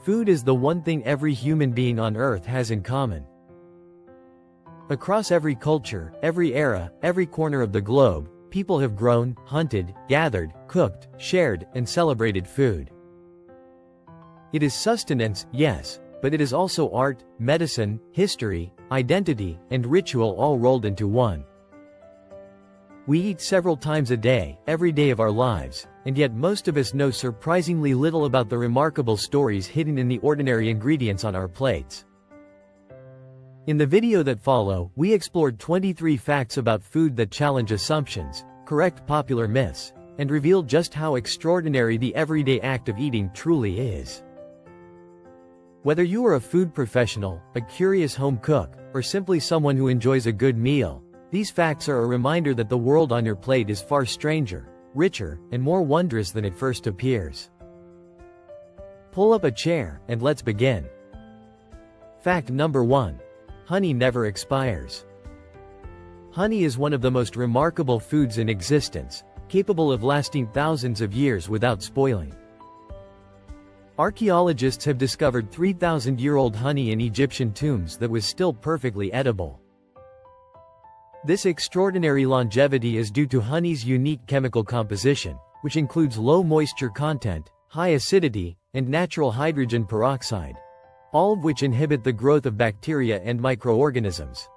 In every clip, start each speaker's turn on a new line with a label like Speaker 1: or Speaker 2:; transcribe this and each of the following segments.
Speaker 1: Food is the one thing every human being on Earth has in common. Across every culture, every era, every corner of the globe, people have grown, hunted, gathered, cooked, shared, and celebrated food. It is sustenance, yes, but it is also art, medicine, history, identity, and ritual all rolled into one. We eat several times a day, every day of our lives, and yet most of us know surprisingly little about the remarkable stories hidden in the ordinary ingredients on our plates. In the video that follow, we explored 23 facts about food that challenge assumptions, correct popular myths, and reveal just how extraordinary the everyday act of eating truly is. Whether you are a food professional, a curious home cook, or simply someone who enjoys a good meal, these facts are a reminder that the world on your plate is far stranger, richer, and more wondrous than it first appears. Pull up a chair, and let's begin. Fact number 1. Honey never expires. Honey is one of the most remarkable foods in existence, capable of lasting thousands of years without spoiling. Archaeologists have discovered 3,000-year-old honey in Egyptian tombs that was still perfectly edible. This extraordinary longevity is due to honey's unique chemical composition, which includes low moisture content, high acidity, and natural hydrogen peroxide, all of which inhibit the growth of bacteria and microorganisms.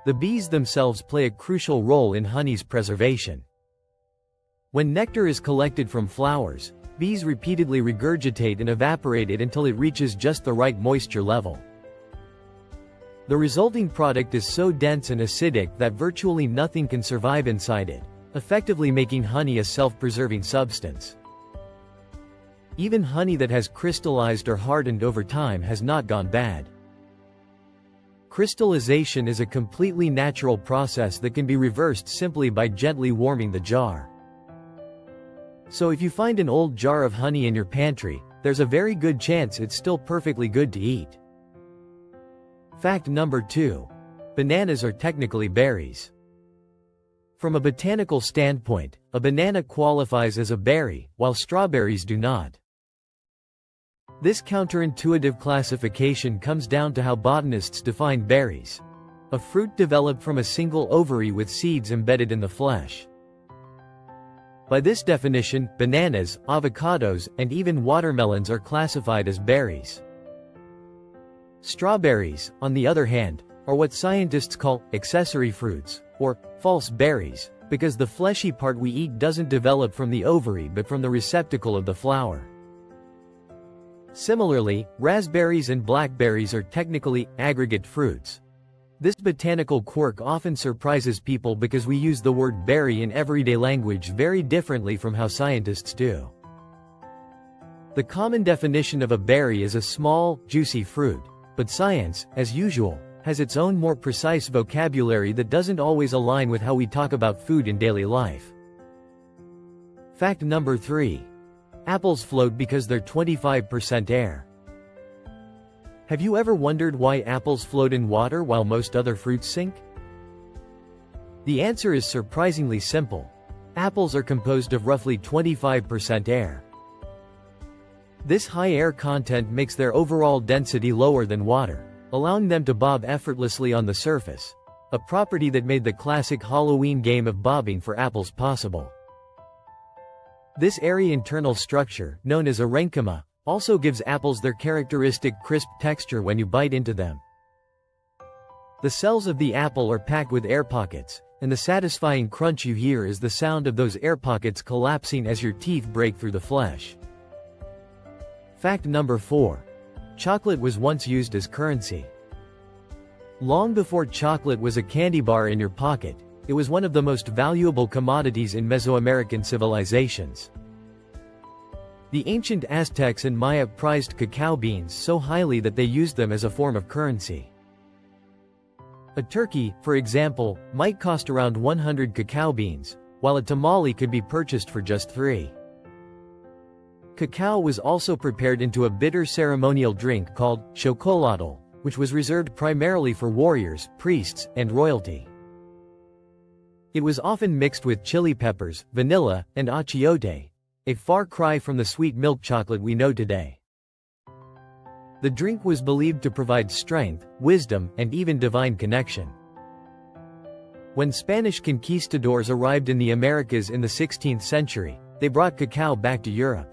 Speaker 1: The bees themselves play a crucial role in honey's preservation. When nectar is collected from flowers, bees repeatedly regurgitate and evaporate it until it reaches just the right moisture level. The resulting product is so dense and acidic that virtually nothing can survive inside it, effectively making honey a self-preserving substance. Even honey that has crystallized or hardened over time has not gone bad. Crystallization is a completely natural process that can be reversed simply by gently warming the jar. So if you find an old jar of honey in your pantry, there's a very good chance it's still perfectly good to eat. Fact number 2. Bananas are technically berries. From a botanical standpoint, a banana qualifies as a berry, while strawberries do not. This counterintuitive classification comes down to how botanists define berries: a fruit developed from a single ovary with seeds embedded in the flesh. By this definition, bananas, avocados, and even watermelons are classified as berries. Strawberries, on the other hand, are what scientists call accessory fruits, or false berries, because the fleshy part we eat doesn't develop from the ovary but from the receptacle of the flower. Similarly, raspberries and blackberries are technically aggregate fruits. This botanical quirk often surprises people because we use the word berry in everyday language very differently from how scientists do. The common definition of a berry is a small, juicy fruit, but science, as usual, has its own more precise vocabulary that doesn't always align with how we talk about food in daily life. Fact number 3. Apples float because they're 25% air. Have you ever wondered why apples float in water while most other fruits sink? The answer is surprisingly simple. Apples are composed of roughly 25% air. This high air content makes their overall density lower than water, allowing them to bob effortlessly on the surface, a property that made the classic Halloween game of bobbing for apples possible. This airy internal structure, known as parenchyma, also gives apples their characteristic crisp texture when you bite into them. The cells of the apple are packed with air pockets, and the satisfying crunch you hear is the sound of those air pockets collapsing as your teeth break through the flesh. Fact number 4. Chocolate was once used as currency. Long before chocolate was a candy bar in your pocket, it was one of the most valuable commodities in Mesoamerican civilizations. The ancient Aztecs and Maya prized cacao beans so highly that they used them as a form of currency. A turkey, for example, might cost around 100 cacao beans, while a tamale could be purchased for just 3. Cacao was also prepared into a bitter ceremonial drink called chocolatl, which was reserved primarily for warriors, priests, and royalty. It was often mixed with chili peppers, vanilla, and achiote, a far cry from the sweet milk chocolate we know today. The drink was believed to provide strength, wisdom, and even divine connection. When Spanish conquistadors arrived in the Americas in the 16th century, they brought cacao back to Europe.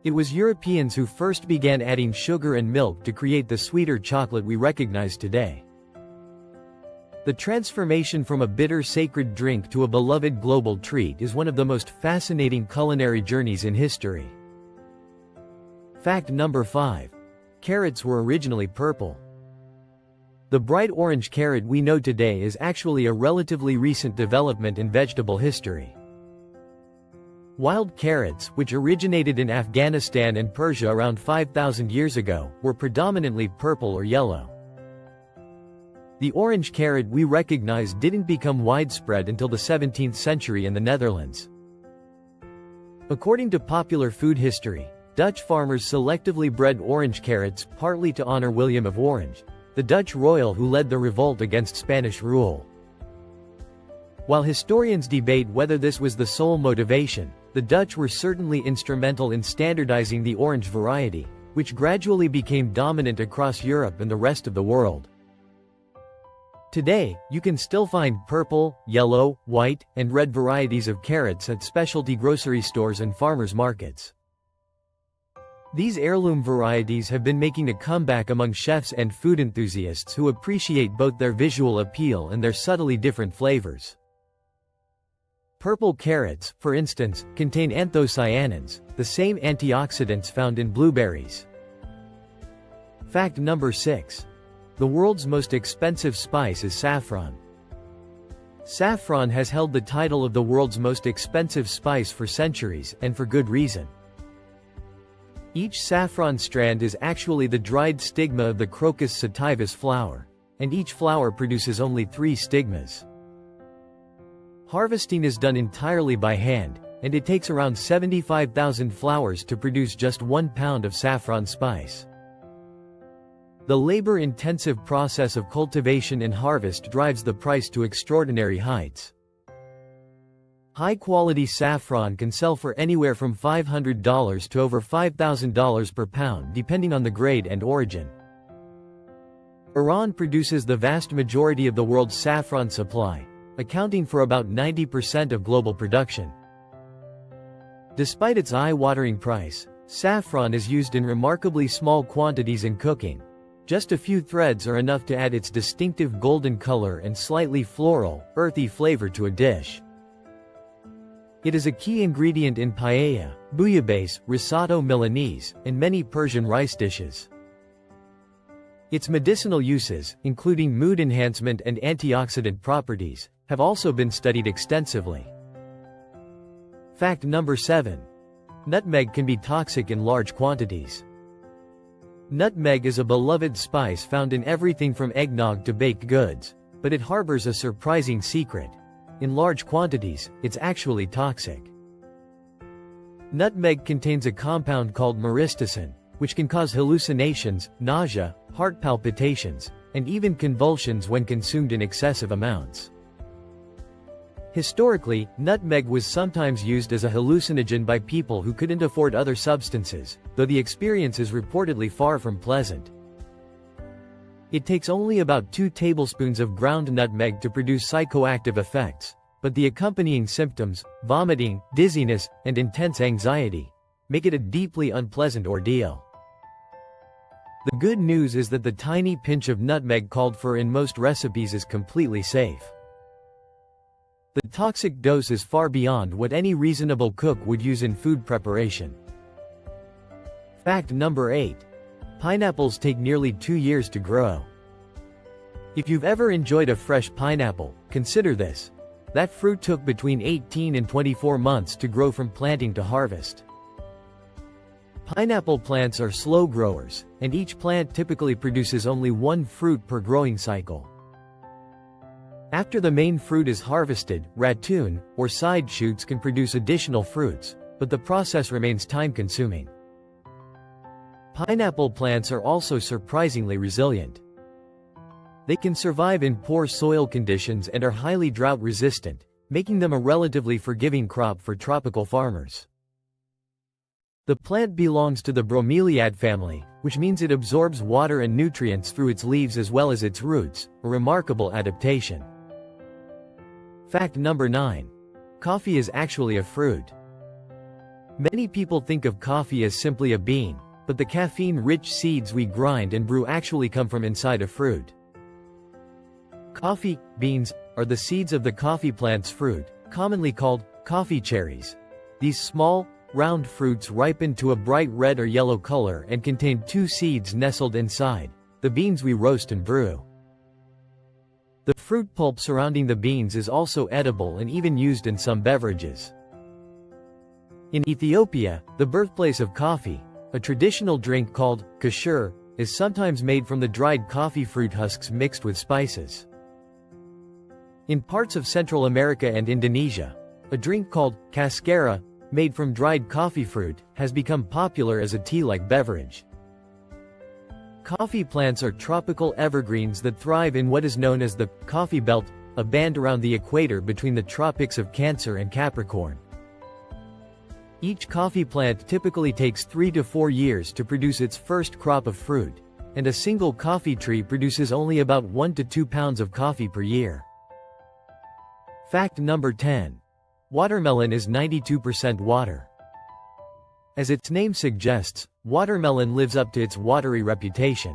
Speaker 1: It was Europeans who first began adding sugar and milk to create the sweeter chocolate we recognize today. The transformation from a bitter sacred drink to a beloved global treat is one of the most fascinating culinary journeys in history. Fact number 5. Carrots were originally purple. The bright orange carrot we know today is actually a relatively recent development in vegetable history. Wild carrots, which originated in Afghanistan and Persia around 5,000 years ago, were predominantly purple or yellow. The orange carrot we recognize didn't become widespread until the 17th century in the Netherlands. According to popular food history, Dutch farmers selectively bred orange carrots partly to honor William of Orange, the Dutch royal who led the revolt against Spanish rule. While historians debate whether this was the sole motivation, the Dutch were certainly instrumental in standardizing the orange variety, which gradually became dominant across Europe and the rest of the world. Today, you can still find purple, yellow, white, and red varieties of carrots at specialty grocery stores and farmers markets. These heirloom varieties have been making a comeback among chefs and food enthusiasts who appreciate both their visual appeal and their subtly different flavors. Purple carrots, for instance, contain anthocyanins, the same antioxidants found in blueberries. Fact number 6. The world's most expensive spice is saffron. Saffron has held the title of the world's most expensive spice for centuries, and for good reason. Each saffron strand is actually the dried stigma of the Crocus sativus flower, and each flower produces only 3 stigmas. Harvesting is done entirely by hand, and it takes around 75,000 flowers to produce just 1 pound of saffron spice. The labor-intensive process of cultivation and harvest drives the price to extraordinary heights. High-quality saffron can sell for anywhere from $500 to over $5,000 per pound depending on the grade and origin. Iran produces the vast majority of the world's saffron supply, accounting for about 90% of global production. Despite its eye-watering price, saffron is used in remarkably small quantities in cooking. Just a few threads are enough to add its distinctive golden color and slightly floral, earthy flavor to a dish. It is a key ingredient in paella, bouillabaisse, risotto Milanese, and many Persian rice dishes. Its medicinal uses, including mood enhancement and antioxidant properties, have also been studied extensively. Fact number 7. Nutmeg can be toxic in large quantities. Nutmeg is a beloved spice found in everything from eggnog to baked goods, but it harbors a surprising secret. In large quantities, it's actually toxic. Nutmeg contains a compound called myristicin, which can cause hallucinations, nausea, heart palpitations, and even convulsions when consumed in excessive amounts. Historically, nutmeg was sometimes used as a hallucinogen by people who couldn't afford other substances, though the experience is reportedly far from pleasant. It takes only about 2 tablespoons of ground nutmeg to produce psychoactive effects, but the accompanying symptoms, vomiting, dizziness, and intense anxiety, make it a deeply unpleasant ordeal. The good news is that the tiny pinch of nutmeg called for in most recipes is completely safe. The toxic dose is far beyond what any reasonable cook would use in food preparation. Fact number 8. Pineapples take nearly 2 years to grow. If you've ever enjoyed a fresh pineapple, consider this. That fruit took between 18 and 24 months to grow from planting to harvest. Pineapple plants are slow growers, and each plant typically produces only 1 fruit per growing cycle. After the main fruit is harvested, ratoon, or side shoots can produce additional fruits, but the process remains time-consuming. Pineapple plants are also surprisingly resilient. They can survive in poor soil conditions and are highly drought-resistant, making them a relatively forgiving crop for tropical farmers. The plant belongs to the bromeliad family, which means it absorbs water and nutrients through its leaves as well as its roots, a remarkable adaptation. Fact number 9. Coffee is actually a fruit. Many people think of coffee as simply a bean, but the caffeine-rich seeds we grind and brew actually come from inside a fruit. Coffee beans are the seeds of the coffee plant's fruit, commonly called coffee cherries. These small, round fruits ripen to a bright red or yellow color and contain 2 seeds nestled inside, the beans we roast and brew. The fruit pulp surrounding the beans is also edible and even used in some beverages. In Ethiopia, the birthplace of coffee, a traditional drink called kashur is sometimes made from the dried coffee fruit husks mixed with spices. In parts of Central America and Indonesia, a drink called cascara, made from dried coffee fruit, has become popular as a tea-like beverage. Coffee plants are tropical evergreens that thrive in what is known as the coffee belt, a band around the equator between the tropics of Cancer and Capricorn. Each coffee plant typically takes 3 to 4 years to produce its first crop of fruit, and a single coffee tree produces only about 1 to 2 pounds of coffee per year. Fact number 10. Watermelon is 92% water. As its name suggests, watermelon lives up to its watery reputation.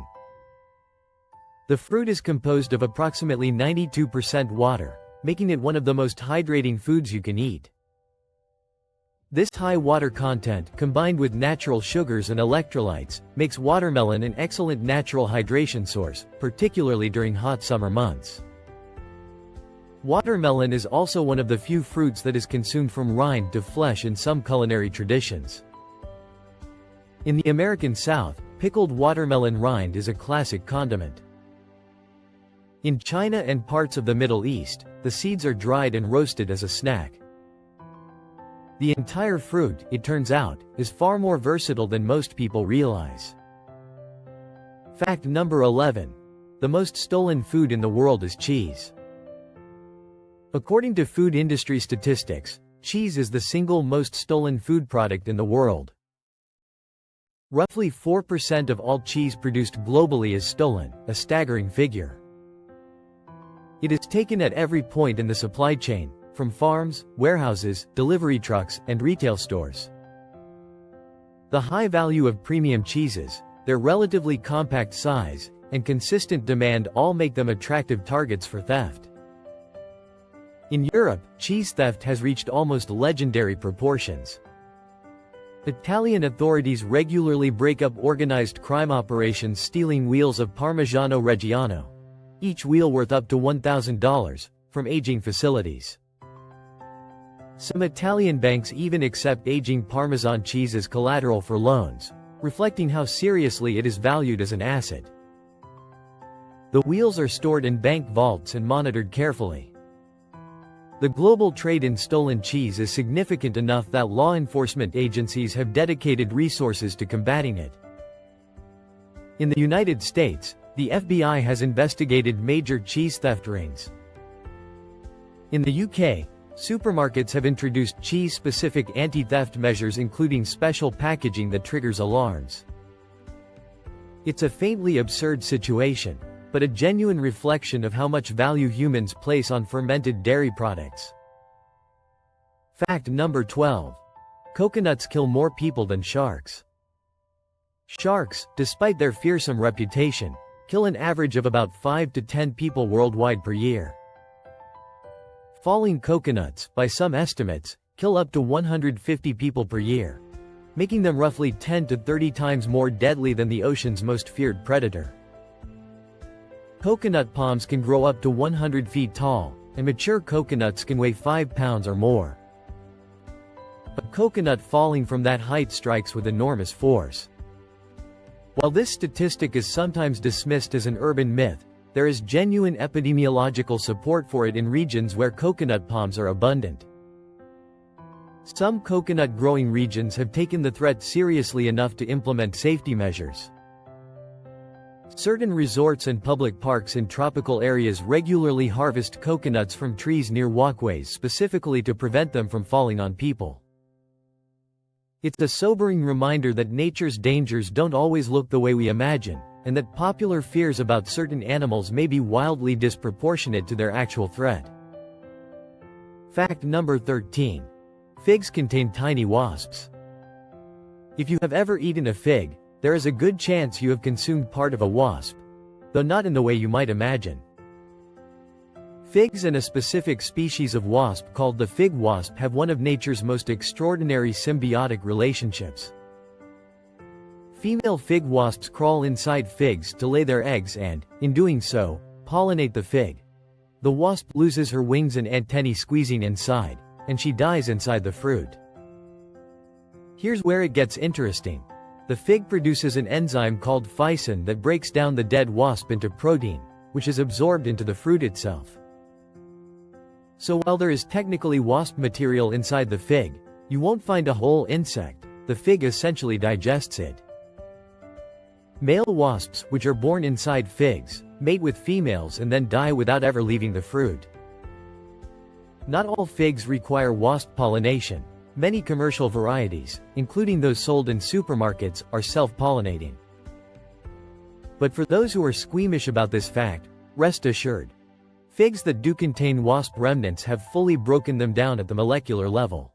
Speaker 1: The fruit is composed of approximately 92% water, making it one of the most hydrating foods you can eat. This high water content, combined with natural sugars and electrolytes, makes watermelon an excellent natural hydration source, particularly during hot summer months. Watermelon is also one of the few fruits that is consumed from rind to flesh in some culinary traditions. In the American South, pickled watermelon rind is a classic condiment. In China and parts of the Middle East, the seeds are dried and roasted as a snack. The entire fruit, it turns out, is far more versatile than most people realize. Fact number 11. The most stolen food in the world is cheese. According to food industry statistics, cheese is the single most stolen food product in the world. Roughly 4% of all cheese produced globally is stolen, a staggering figure. It is taken at every point in the supply chain, from farms, warehouses, delivery trucks, and retail stores. The high value of premium cheeses, their relatively compact size, and consistent demand all make them attractive targets for theft. In Europe, cheese theft has reached almost legendary proportions. Italian authorities regularly break up organized crime operations stealing wheels of Parmigiano Reggiano, each wheel worth up to $1,000, from aging facilities. Some Italian banks even accept aging Parmesan cheese as collateral for loans, reflecting how seriously it is valued as an asset. The wheels are stored in bank vaults and monitored carefully. The global trade in stolen cheese is significant enough that law enforcement agencies have dedicated resources to combating it. In the United States, the FBI has investigated major cheese theft rings. In the UK, supermarkets have introduced cheese-specific anti-theft measures including special packaging that triggers alarms. It's a faintly absurd situation, but a genuine reflection of how much value humans place on fermented dairy products. Fact number 12. Coconuts kill more people than sharks. Sharks, despite their fearsome reputation, kill an average of about 5 to 10 people worldwide per year. Falling coconuts, by some estimates, kill up to 150 people per year, making them roughly 10 to 30 times more deadly than the ocean's most feared predator. Coconut palms can grow up to 100 feet tall, and mature coconuts can weigh 5 pounds or more. A coconut falling from that height strikes with enormous force. While this statistic is sometimes dismissed as an urban myth, there is genuine epidemiological support for it in regions where coconut palms are abundant. Some coconut-growing regions have taken the threat seriously enough to implement safety measures. Certain resorts and public parks in tropical areas regularly harvest coconuts from trees near walkways specifically to prevent them from falling on people. It's a sobering reminder that nature's dangers don't always look the way we imagine, and that popular fears about certain animals may be wildly disproportionate to their actual threat. Fact number 13. Figs contain tiny wasps. If you have ever eaten a fig, there is a good chance you have consumed part of a wasp, though not in the way you might imagine. Figs and a specific species of wasp called the fig wasp have one of nature's most extraordinary symbiotic relationships. Female fig wasps crawl inside figs to lay their eggs and, in doing so, pollinate the fig. The wasp loses her wings and antennae squeezing inside, and she dies inside the fruit. Here's where it gets interesting. The fig produces an enzyme called phycin that breaks down the dead wasp into protein, which is absorbed into the fruit itself. So while there is technically wasp material inside the fig, you won't find a whole insect. The fig essentially digests it. Male wasps, which are born inside figs, mate with females and then die without ever leaving the fruit. Not all figs require wasp pollination. Many commercial varieties, including those sold in supermarkets, are self-pollinating. But for those who are squeamish about this fact, rest assured. Figs that do contain wasp remnants have fully broken them down at the molecular level.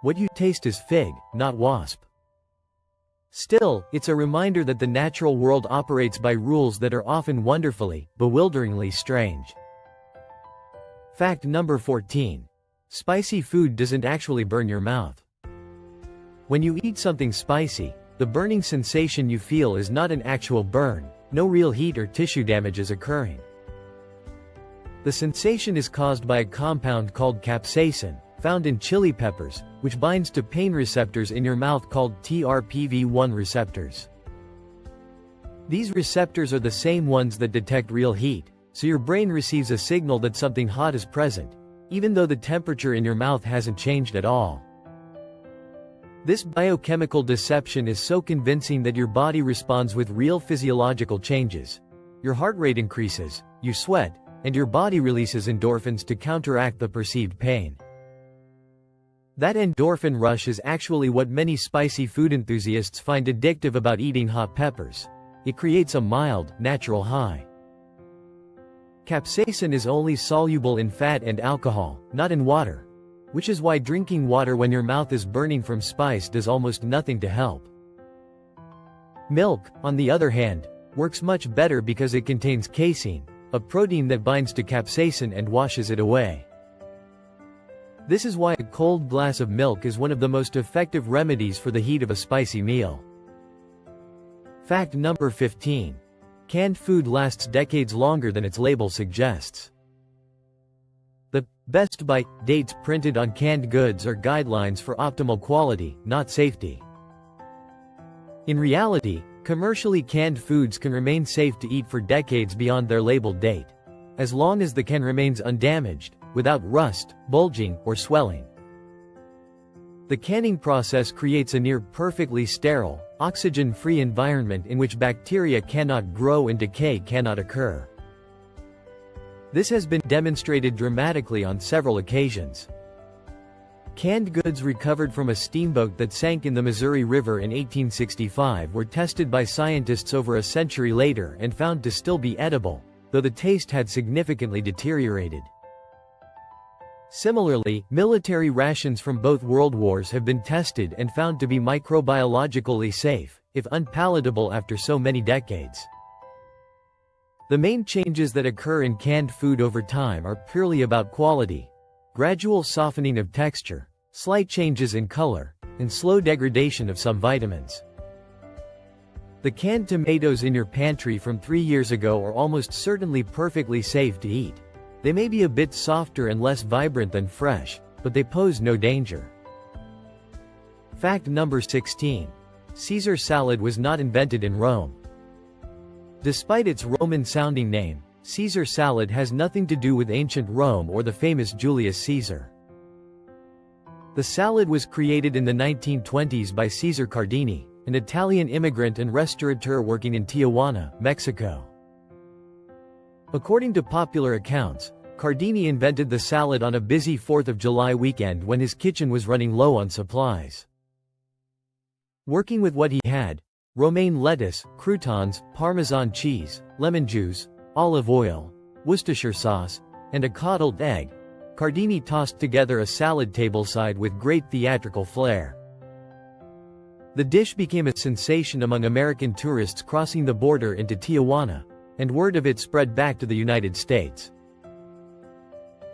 Speaker 1: What you taste is fig, not wasp. Still, it's a reminder that the natural world operates by rules that are often wonderfully, bewilderingly strange. Fact number 14. Spicy food doesn't actually burn your mouth. When you eat something spicy, the burning sensation you feel is not an actual burn. No real heat or tissue damage is occurring. The sensation is caused by a compound called capsaicin, found in chili peppers, which binds to pain receptors in your mouth called TRPV1 receptors. These receptors are the same ones that detect real heat, so your brain receives a signal that something hot is present, even though the temperature in your mouth hasn't changed at all. This biochemical deception is so convincing that your body responds with real physiological changes. Your heart rate increases, you sweat, and your body releases endorphins to counteract the perceived pain. That endorphin rush is actually what many spicy food enthusiasts find addictive about eating hot peppers. It creates a mild, natural high. Capsaicin is only soluble in fat and alcohol, not in water, which is why drinking water when your mouth is burning from spice does almost nothing to help. Milk, on the other hand, works much better because it contains casein, a protein that binds to capsaicin and washes it away. This is why a cold glass of milk is one of the most effective remedies for the heat of a spicy meal. Fact number 15. Canned food lasts decades longer than its label suggests. The best by dates printed on canned goods are guidelines for optimal quality, not safety. In reality, commercially canned foods can remain safe to eat for decades beyond their labeled date, as long as the can remains undamaged, without rust, bulging, or swelling. The canning process creates a near-perfectly sterile, oxygen-free environment in which bacteria cannot grow and decay cannot occur. This has been demonstrated dramatically on several occasions. Canned goods recovered from a steamboat that sank in the Missouri River in 1865 were tested by scientists over a century later and found to still be edible, though the taste had significantly deteriorated. Similarly, military rations from both world wars have been tested and found to be microbiologically safe, if unpalatable after so many decades. The main changes that occur in canned food over time are purely about quality: gradual softening of texture, slight changes in color, and slow degradation of some vitamins. The canned tomatoes in your pantry from 3 years ago are almost certainly perfectly safe to eat. They may be a bit softer and less vibrant than fresh, but they pose no danger. Fact number 16. Caesar salad was not invented in Rome. Despite its Roman-sounding name, Caesar salad has nothing to do with ancient Rome or the famous Julius Caesar. The salad was created in the 1920s by Cesare Cardini, an Italian immigrant and restaurateur working in Tijuana, Mexico. According to popular accounts, Cardini invented the salad on a busy 4th of July weekend when his kitchen was running low on supplies. Working with what he had, romaine lettuce, croutons, Parmesan cheese, lemon juice, olive oil, Worcestershire sauce, and a coddled egg, Cardini tossed together a salad tableside with great theatrical flair. The dish became a sensation among American tourists crossing the border into Tijuana, and word of it spread back to the United States.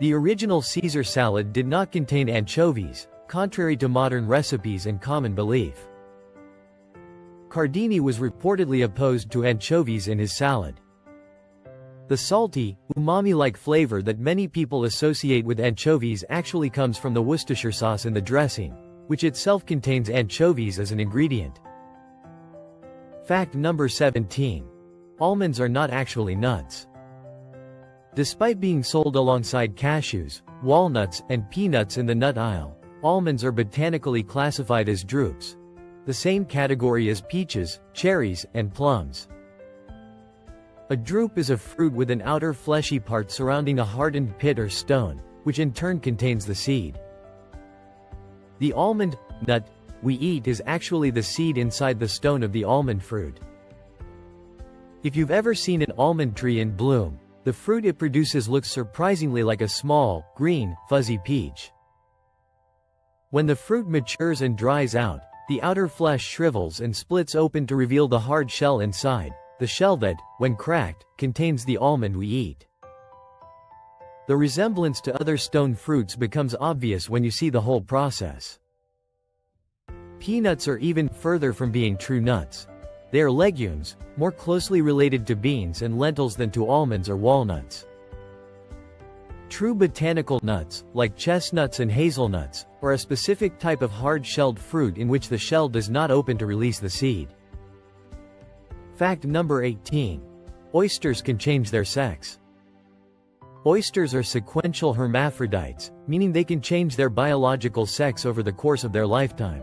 Speaker 1: The original Caesar salad did not contain anchovies, contrary to modern recipes and common belief. Cardini was reportedly opposed to anchovies in his salad. The salty, umami-like flavor that many people associate with anchovies actually comes from the Worcestershire sauce in the dressing, which itself contains anchovies as an ingredient. Fact number 17. Almonds are not actually nuts. Despite being sold alongside cashews, walnuts, and peanuts in the nut aisle, almonds are botanically classified as drupes, the same category as peaches, cherries, and plums. A drupe is a fruit with an outer fleshy part surrounding a hardened pit or stone, which in turn contains the seed. The almond nut we eat is actually the seed inside the stone of the almond fruit. If you've ever seen an almond tree in bloom, the fruit it produces looks surprisingly like a small, green, fuzzy peach. When the fruit matures and dries out, the outer flesh shrivels and splits open to reveal the hard shell inside, the shell that, when cracked, contains the almond we eat. The resemblance to other stone fruits becomes obvious when you see the whole process. Peanuts are even further from being true nuts. They are legumes, more closely related to beans and lentils than to almonds or walnuts. True botanical nuts, like chestnuts and hazelnuts, are a specific type of hard-shelled fruit in which the shell does not open to release the seed. Fact number 18. Oysters can change their sex. Oysters are sequential hermaphrodites, meaning they can change their biological sex over the course of their lifetime.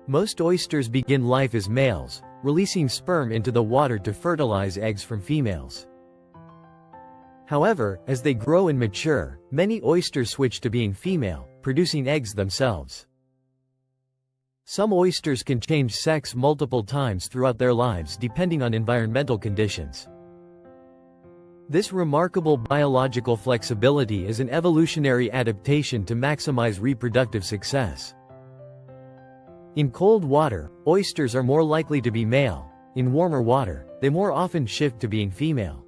Speaker 1: Most oysters begin life as males, releasing sperm into the water to fertilize eggs from females. However, as they grow and mature, many oysters switch to being female, producing eggs themselves. Some oysters can change sex multiple times throughout their lives depending on environmental conditions. This remarkable biological flexibility is an evolutionary adaptation to maximize reproductive success. In cold water, oysters are more likely to be male. In warmer water, they more often shift to being female.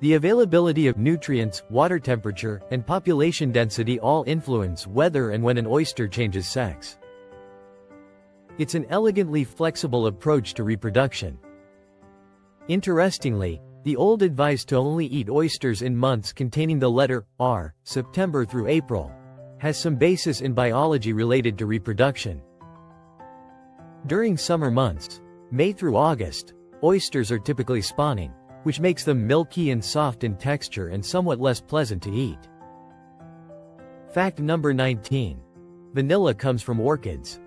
Speaker 1: The availability of nutrients, water temperature, and population density all influence whether and when an oyster changes sex. It's an elegantly flexible approach to reproduction. Interestingly, the old advice to only eat oysters in months containing the letter R, September through April, has some basis in biology related to reproduction. During summer months, May through August, oysters are typically spawning, which makes them milky and soft in texture and somewhat less pleasant to eat. Fact number 19. Vanilla comes from orchids.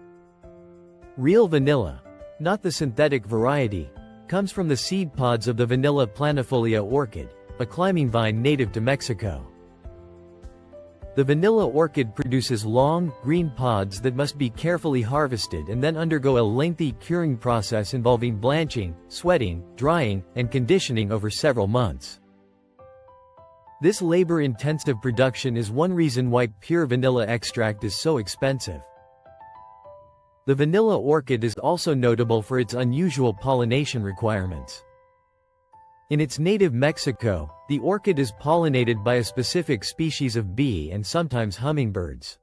Speaker 1: Real vanilla, not the synthetic variety, comes from the seed pods of the Vanilla planifolia orchid, a climbing vine native to Mexico. The vanilla orchid produces long, green pods that must be carefully harvested and then undergo a lengthy curing process involving blanching, sweating, drying, and conditioning over several months. This labor-intensive production is one reason why pure vanilla extract is so expensive. The vanilla orchid is also notable for its unusual pollination requirements. In its native Mexico, the orchid is pollinated by a specific species of bee and sometimes hummingbirds.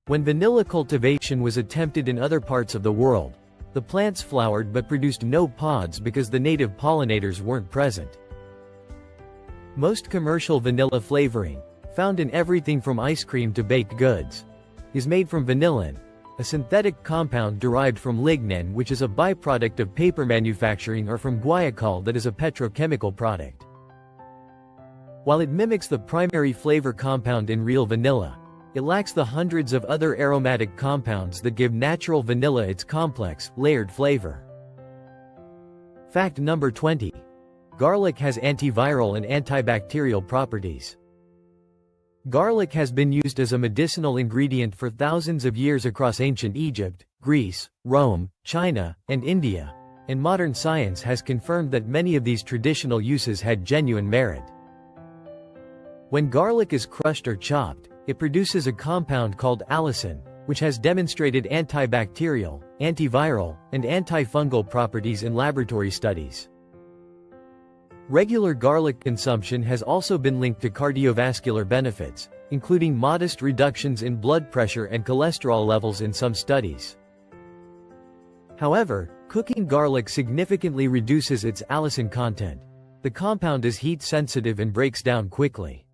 Speaker 1: When vanilla cultivation was attempted in other parts of the world, the plants flowered but produced no pods because the native pollinators weren't present. Most commercial vanilla flavoring, found in everything from ice cream to baked goods, is made from vanillin, a synthetic compound derived from lignin, which is a byproduct of paper manufacturing, or from guaiacol, that is a petrochemical product. While it mimics the primary flavor compound in real vanilla, it lacks the hundreds of other aromatic compounds that give natural vanilla its complex, layered flavor. Fact number 20. Garlic has antiviral and antibacterial properties. Garlic has been used as a medicinal ingredient for thousands of years across ancient Egypt, Greece, Rome, China, and India, and modern science has confirmed that many of these traditional uses had genuine merit. When garlic is crushed or chopped, it produces a compound called allicin, which has demonstrated antibacterial, antiviral, and antifungal properties in laboratory studies. Regular garlic consumption has also been linked to cardiovascular benefits, including modest reductions in blood pressure and cholesterol levels in some studies. However, cooking garlic significantly reduces its allicin content. The compound is heat sensitive and breaks down quickly.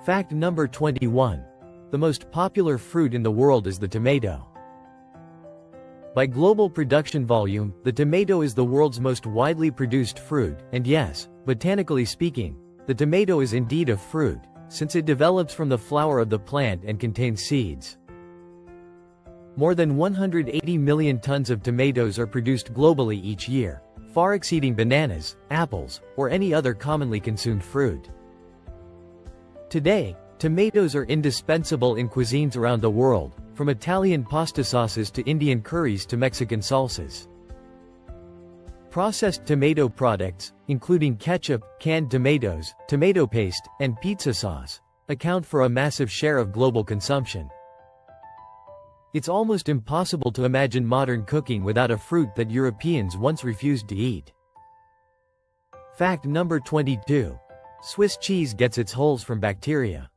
Speaker 1: Fact number 21. The most popular fruit in the world is the tomato. By global production volume, the tomato is the world's most widely produced fruit, and yes, botanically speaking, the tomato is indeed a fruit, since it develops from the flower of the plant and contains seeds. More than 180 million tons of tomatoes are produced globally each year, far exceeding bananas, apples, or any other commonly consumed fruit. Today, tomatoes are indispensable in cuisines around the world, from Italian pasta sauces to Indian curries to Mexican salsas. Processed tomato products, including ketchup, canned tomatoes, tomato paste, and pizza sauce, account for a massive share of global consumption. It's almost impossible to imagine modern cooking without a fruit that Europeans once refused to eat. Fact number 22. Swiss cheese gets its holes from bacteria.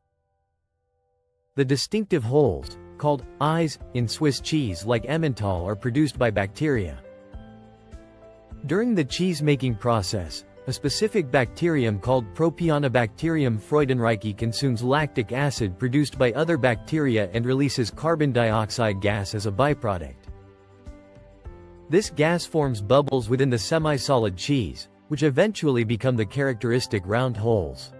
Speaker 1: The distinctive holes, called eyes, in Swiss cheese like Emmental are produced by bacteria. During the cheese-making process, a specific bacterium called Propionibacterium freudenreichi consumes lactic acid produced by other bacteria and releases carbon dioxide gas as a byproduct. This gas forms bubbles within the semi-solid cheese, which eventually become the characteristic round holes.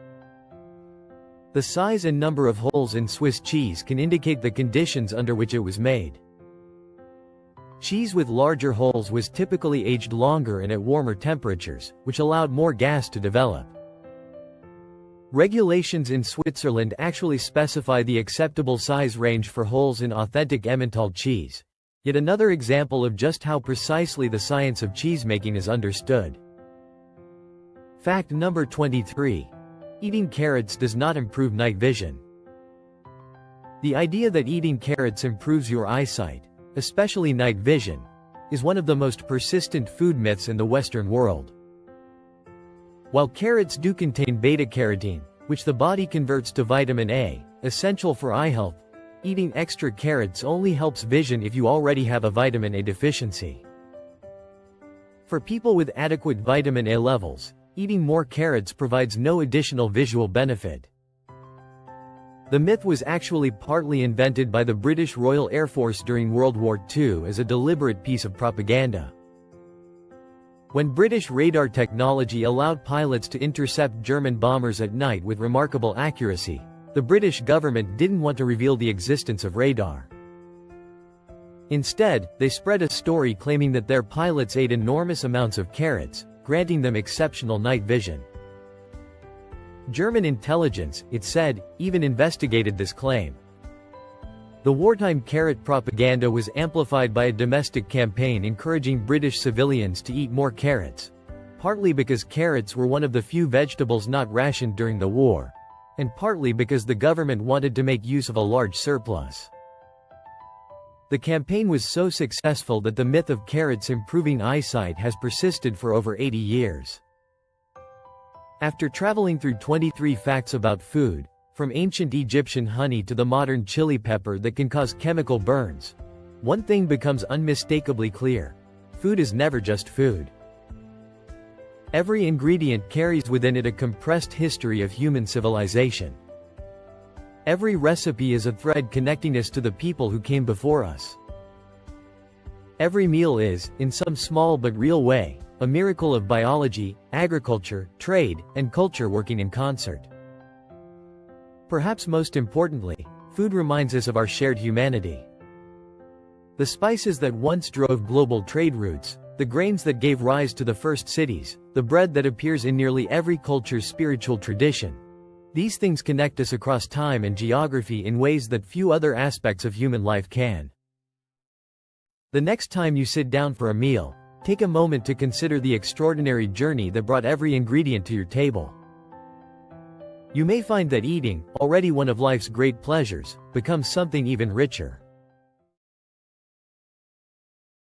Speaker 1: The size and number of holes in Swiss cheese can indicate the conditions under which it was made. Cheese with larger holes was typically aged longer and at warmer temperatures, which allowed more gas to develop. Regulations in Switzerland actually specify the acceptable size range for holes in authentic Emmental cheese, yet another example of just how precisely the science of cheesemaking is understood. Fact number 23. Eating carrots does not improve night vision. The idea that eating carrots improves your eyesight, especially night vision, is one of the most persistent food myths in the Western world. While carrots do contain beta-carotene, which the body converts to vitamin A, essential for eye health, eating extra carrots only helps vision if you already have a vitamin A deficiency. For people with adequate vitamin A levels, eating more carrots provides no additional visual benefit. The myth was actually partly invented by the British Royal Air Force during World War II as a deliberate piece of propaganda. When British radar technology allowed pilots to intercept German bombers at night with remarkable accuracy, the British government didn't want to reveal the existence of radar. Instead, they spread a story claiming that their pilots ate enormous amounts of carrots, granting them exceptional night vision. German intelligence, it said, even investigated this claim. The wartime carrot propaganda was amplified by a domestic campaign encouraging British civilians to eat more carrots, partly because carrots were one of the few vegetables not rationed during the war, and partly because the government wanted to make use of a large surplus. The campaign was so successful that the myth of carrots improving eyesight has persisted for over 80 years. After traveling through 23 facts about food, from ancient Egyptian honey to the modern chili pepper that can cause chemical burns, one thing becomes unmistakably clear: food is never just food. Every ingredient carries within it a compressed history of human civilization. Every recipe is a thread connecting us to the people who came before us. Every meal is, in some small but real way, a miracle of biology, agriculture, trade, and culture working in concert. Perhaps most importantly, food reminds us of our shared humanity. The spices that once drove global trade routes, The grains that gave rise to the first cities, the bread that appears in nearly every culture's spiritual tradition. These things connect us across time and geography in ways that few other aspects of human life can. The next time you sit down for a meal, take a moment to consider the extraordinary journey that brought every ingredient to your table. You may find that eating, already one of life's great pleasures, becomes something even richer.